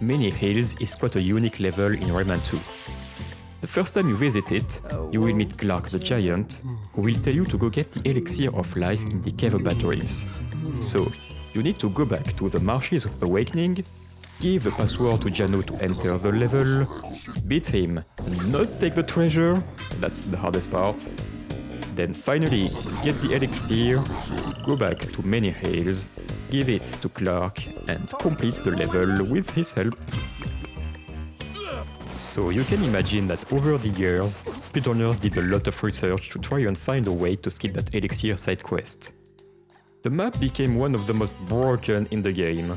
Menhir Hills is quite a unique level in Rayman 2. The first time you visit it, you will meet Clark the Giant, who will tell you to go get the Elixir of Life in the Cave of Bad Dreams. So, you need to go back to the Marshes of Awakening, give the password to Jano to enter the level, beat him, not take the treasure, that's the hardest part. Then finally, get the Elixir, go back to Menhir Hills, give it to Clark, and complete the level with his help. So you can imagine that over the years, speedrunners did a lot of research to try and find a way to skip that Elixir side quest. The map became one of the most broken in the game.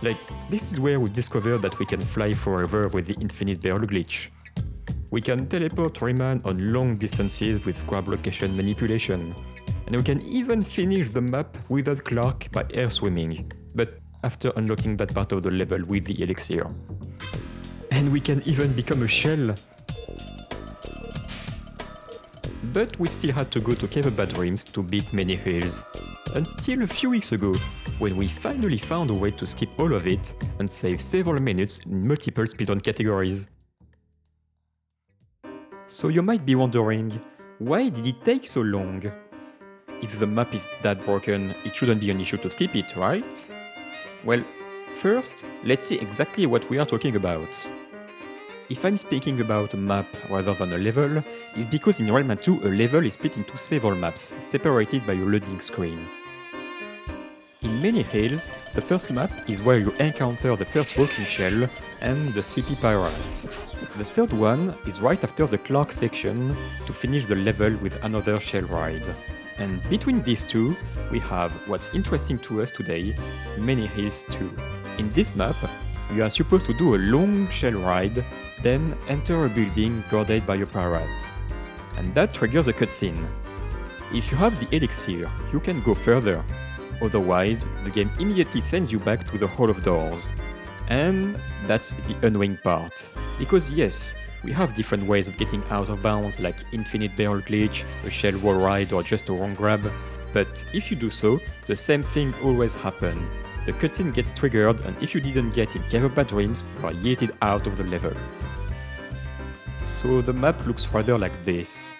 Like, this is where we discovered that we can fly forever with the infinite barrel glitch. We can teleport Rayman on long distances with grab location manipulation. And we can even finish the map without Clark by air swimming, but after unlocking that part of the level with the Elixir. And we can even become a shell. But we still had to go to Cave of Bad Dreams to beat Menhir Hills. Until a few weeks ago, when we finally found a way to skip all of it and save several minutes in multiple speedrun categories. So you might be wondering, why did it take so long? If the map is that broken, it shouldn't be an issue to skip it, right? Well, first, let's see exactly what we are talking about. If I'm speaking about a map rather than a level, it's because in Rayman 2 a level is split into several maps, separated by a loading screen. In Menhir Hills, the first map is where you encounter the first walking shell and the sleepy pirates. The third one is right after the Clark section to finish the level with another shell ride. And between these two, we have what's interesting to us today, Menhir Hills 2. In this map, you are supposed to do a long shell ride, then enter a building guarded by a pirate. And that triggers a cutscene. If you have the elixir, you can go further. Otherwise, the game immediately sends you back to the Hall of Doors. And that's the annoying part. Because yes, we have different ways of getting out of bounds, like infinite barrel glitch, a shell wall ride, or just a wrong grab. But if you do so, the same thing always happens. The cutscene gets triggered, and if you didn't get it Cave of Bad Dreams, you are yeeted out of the level. So the map looks rather like this.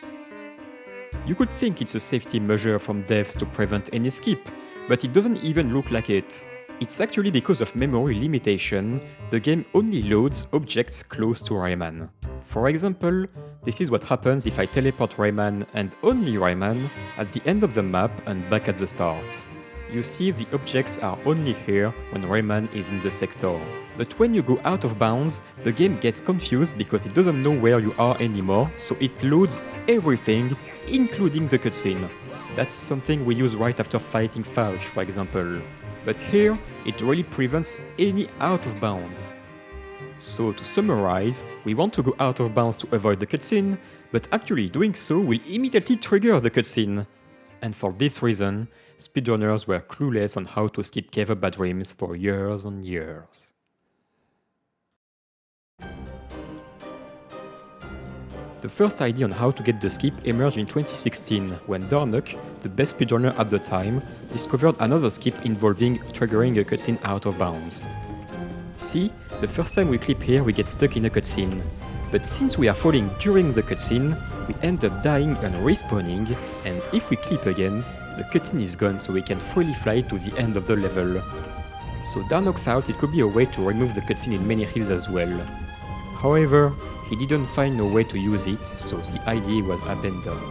You could think it's a safety measure from devs to prevent any skip, but it doesn't even look like it. It's actually because of memory limitation, the game only loads objects close to Rayman. For example, this is what happens if I teleport Rayman and only Rayman at the end of the map and back at the start. You see the objects are only here when Rayman is in the sector. But when you go out of bounds, the game gets confused because it doesn't know where you are anymore, so it loads everything, including the cutscene. That's something we use right after fighting Fauch, for example. But here, it really prevents any out of bounds. So to summarize, we want to go out of bounds to avoid the cutscene, but actually doing so will immediately trigger the cutscene. And for this reason, speedrunners were clueless on how to skip Cave of Bad Dreams for years and years. The first idea on how to get the skip emerged in 2016, when Darnok, the best speedrunner at the time, discovered another skip involving triggering a cutscene out of bounds. See, the first time we clip here we get stuck in a cutscene, but since we are falling during the cutscene, we end up dying and respawning, and if we clip again, the cutscene is gone so we can freely fly to the end of the level. So Darnok thought it could be a way to remove the cutscene in Menhir Hills as well. However, he didn't find a way to use it, so the idea was abandoned.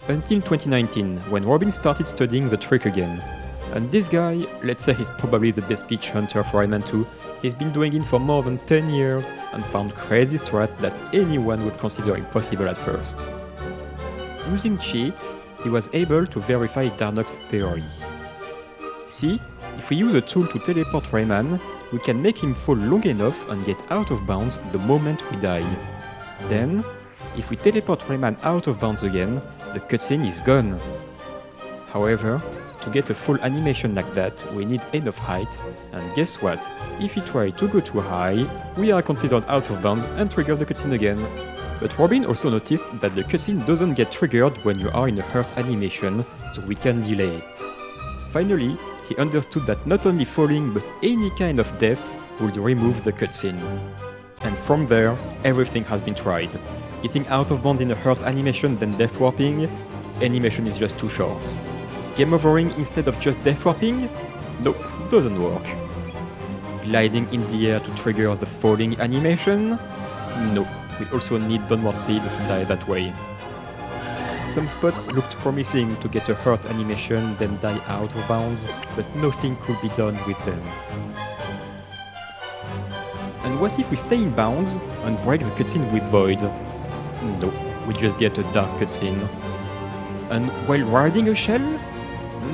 Until 2019, when Robin started studying the trick again. And this guy, let's say he's probably the best glitch hunter for Rayman 2, he's been doing it for more than 10 years and found crazy strats that anyone would consider impossible at first. Using cheats, he was able to verify Darnok's theory. See, if we use a tool to teleport Rayman, we can make him fall long enough and get out of bounds the moment we die. Then, if we teleport Rayman out of bounds again, the cutscene is gone. However, to get a full animation like that, we need enough height, and guess what? If we try to go too high, we are considered out of bounds and trigger the cutscene again. But Robin also noticed that the cutscene doesn't get triggered when you are in a hurt animation, so we can delay it. Finally, he he understood that not only falling but any kind of death would remove the cutscene. And from there, everything has been tried. Getting out of bounds in a hurt animation then death warping, animation is just too short. Game overing instead of just death warping? Nope, doesn't work. Gliding in the air to trigger the falling animation? No, we also need downward speed to die that way. Some spots looked promising to get a hurt animation then die out of bounds, but nothing could be done with them. And what if we stay in bounds and break the cutscene with Void? No, we just get a dark cutscene. And while riding a shell?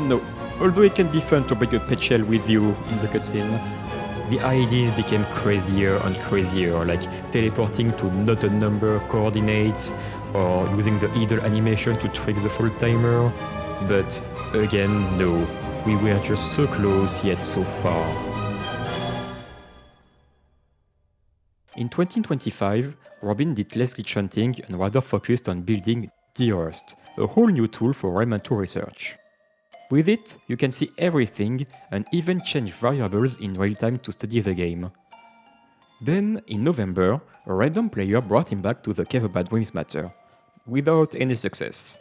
No, although it can be fun to break a pet shell with you in the cutscene. The IDs became crazier and crazier, like teleporting to not a number coordinates, or using the idle animation to trigger the full timer. But again, no, we were just so close yet so far. In 2025, Robin did less glitch hunting and rather focused on building Dearest, a whole new tool for Rayman 2 research. With it, you can see everything and even change variables in real time to study the game. Then, in November, a random player brought him back to the Cave Bad Dreams matter, without any success.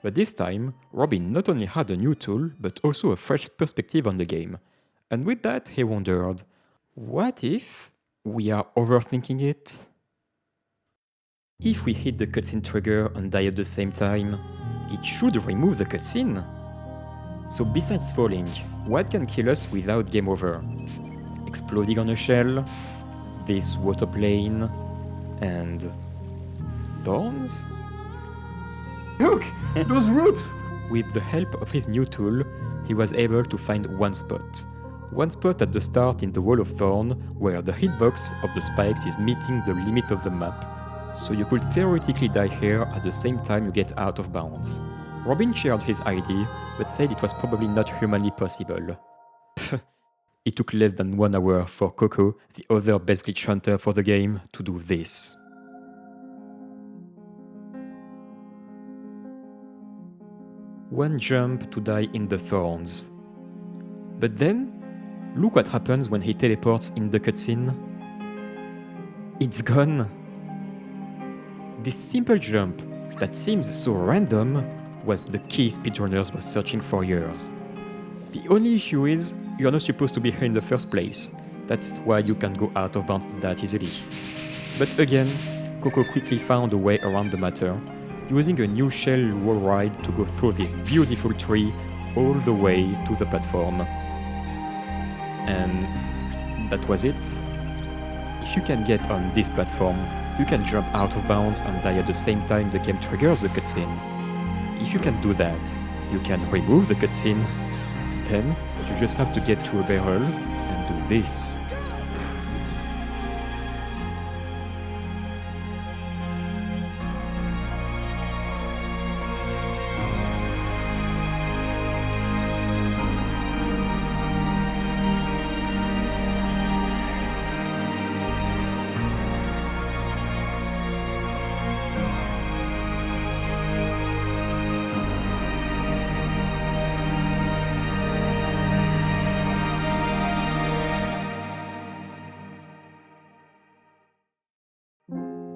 But this time, Robin not only had a new tool, but also a fresh perspective on the game. And with that, he wondered, what if we are overthinking it? If we hit the cutscene trigger and die at the same time, it should remove the cutscene. So besides falling, what can kill us without game over? Exploding on a shell, this water plane, and thorns? Look! Those roots! With the help of his new tool, he was able to find one spot. One spot at the start in the wall of thorn where the hitbox of the spikes is meeting the limit of the map, so you could theoretically die here at the same time you get out of bounds. Robin shared his idea, but said it was probably not humanly possible. It took less than 1 hour for Coco, the other best glitch hunter for the game, to do this. One jump to die in the thorns. But then, look what happens when he teleports in the cutscene. It's gone. This simple jump, that seems so random, was the key speedrunners were searching for years. The only issue is, you're not supposed to be here in the first place. That's why you can go out of bounds that easily. But again, Coco quickly found a way around the matter, using a new shell wall ride to go through this beautiful tree all the way to the platform. And that was it. If you can get on this platform, you can jump out of bounds and die at the same time the game triggers the cutscene. If you can do that, you can remove the cutscene. Then, you just have to get to a barrel and do this.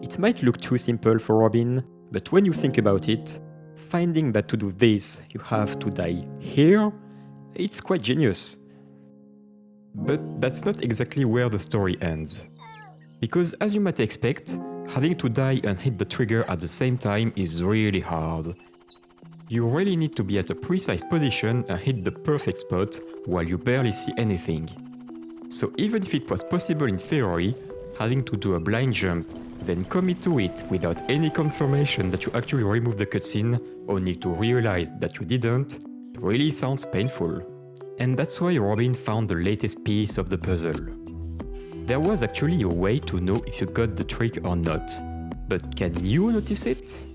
It might look too simple for Robin, but when you think about it, finding that to do this you have to die here, it's quite genius. But that's not exactly where the story ends. Because as you might expect, having to die and hit the trigger at the same time is really hard. You really need to be at a precise position and hit the perfect spot while you barely see anything. So even if it was possible in theory, having to do a blind jump, then commit to it without any confirmation that you actually removed the cutscene, only to realize that you didn't, really sounds painful. And that's why Robin found the latest piece of the puzzle. There was actually a way to know if you got the trick or not, but can you notice it?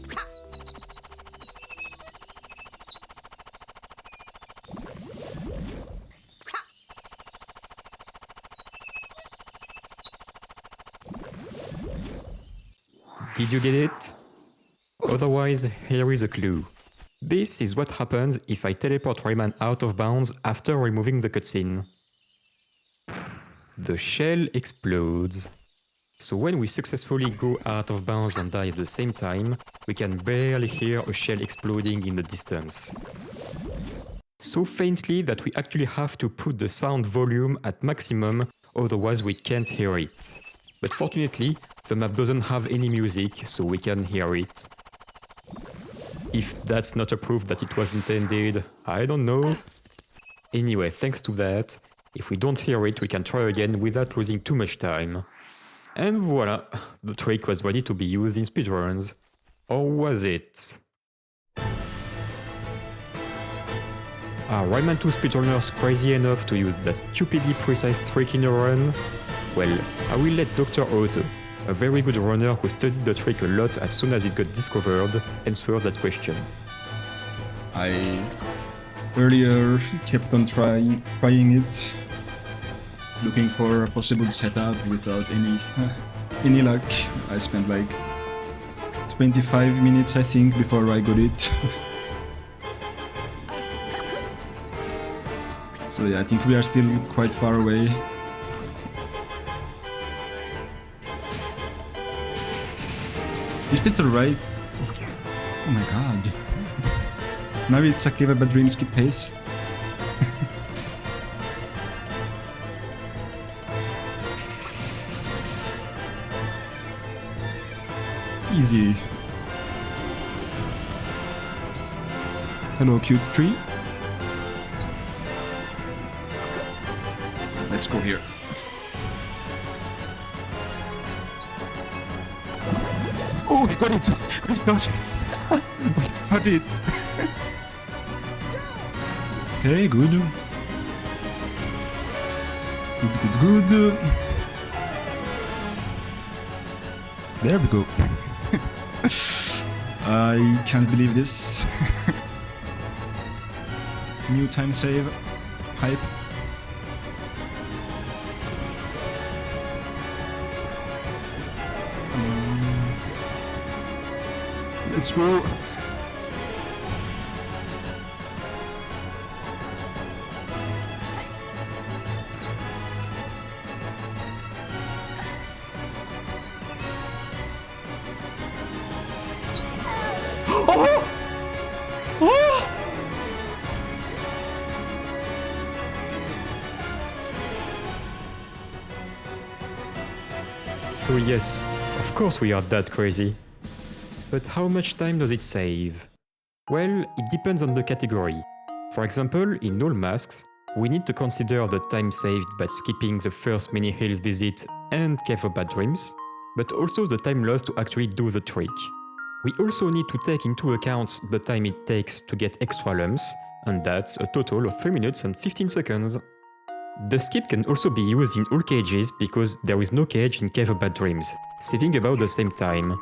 Did you get it? Otherwise, here is a clue. This is what happens if I teleport Rayman out of bounds after removing the cutscene. The shell explodes. So when we successfully go out of bounds and die at the same time, we can barely hear a shell exploding in the distance. So faintly that we actually have to put the sound volume at maximum, otherwise we can't hear it. But fortunately, the map doesn't have any music, so we can hear it. If that's not a proof that it was intended, I don't know. Anyway, thanks to that, if we don't hear it, we can try again without losing too much time. And voila, the trick was ready to be used in speedruns. Or was it? Are Rayman 2 speedrunners crazy enough to use that stupidly precise trick in a run? Well, I will let Dr. Otto, a very good runner who studied the trick a lot as soon as it got discovered, answer that question. I earlier kept on trying it, looking for a possible setup without any luck. I spent like 25 minutes, I think, before I got it. So yeah, I think we are still quite far away. Is this the right? Oh my god. Now it's a Cave of Bad Dreams skip pace. Easy. Hello, cute tree. Let's go here. Oh, we got it! We got it! We got it! Okay, good. Good. There we go. I can't believe this. New time save. Hype. Let's go. So yes, of course we are that crazy. But how much time does it save? Well, it depends on the category. For example, in Null Masks, we need to consider the time saved by skipping the first Menhir Hills visit and Cave of Bad Dreams, but also the time lost to actually do the trick. We also need to take into account the time it takes to get extra lums, and that's a total of 3 minutes and 15 seconds. The skip can also be used in all cages because there is no cage in Cave of Bad Dreams, saving about the same time.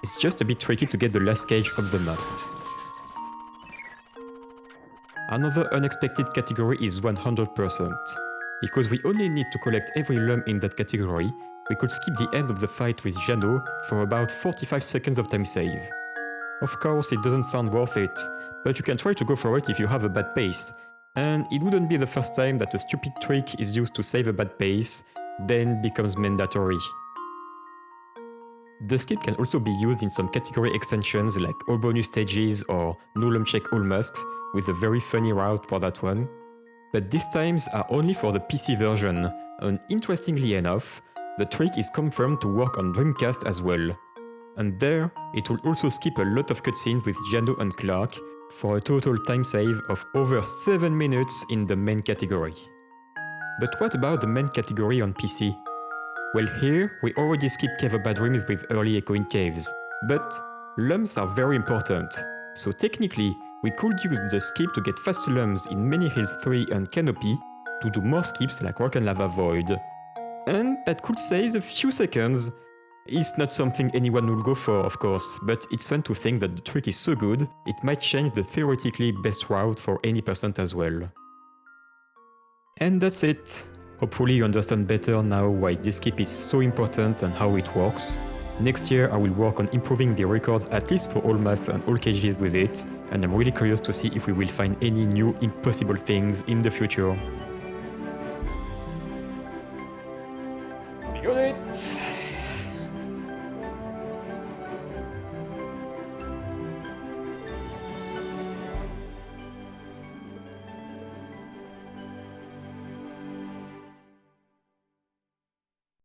It's just a bit tricky to get the last cage of the map. Another unexpected category is 100%. Because we only need to collect every lum in that category, we could skip the end of the fight with Jano for about 45 seconds of time save. Of course, it doesn't sound worth it, but you can try to go for it if you have a bad pace, and it wouldn't be the first time that a stupid trick is used to save a bad pace, then becomes mandatory. The skip can also be used in some category extensions like all bonus stages or no lum check all masks, with a very funny route for that one. But these times are only for the PC version, and interestingly enough, the trick is confirmed to work on Dreamcast as well. And there, it will also skip a lot of cutscenes with Jano and Clark, for a total time save of over 7 minutes in the main category. But what about the main category on PC? Well, here we already skipped Cave of Bad Dreams with early echoing caves, but lums are very important, so technically we could use the skip to get fast lums in Menhir Hills 3 and Canopy to do more skips like Rock and Lava Void. And that could save a few seconds. It's not something anyone will go for, of course, but it's fun to think that the trick is so good, it might change the theoretically best route for any percent as well. And that's it. Hopefully you understand better now why this skip is so important and how it works. Next year I will work on improving the records at least for all mass and all cages with it, and I'm really curious to see if we will find any new impossible things in the future. We got it!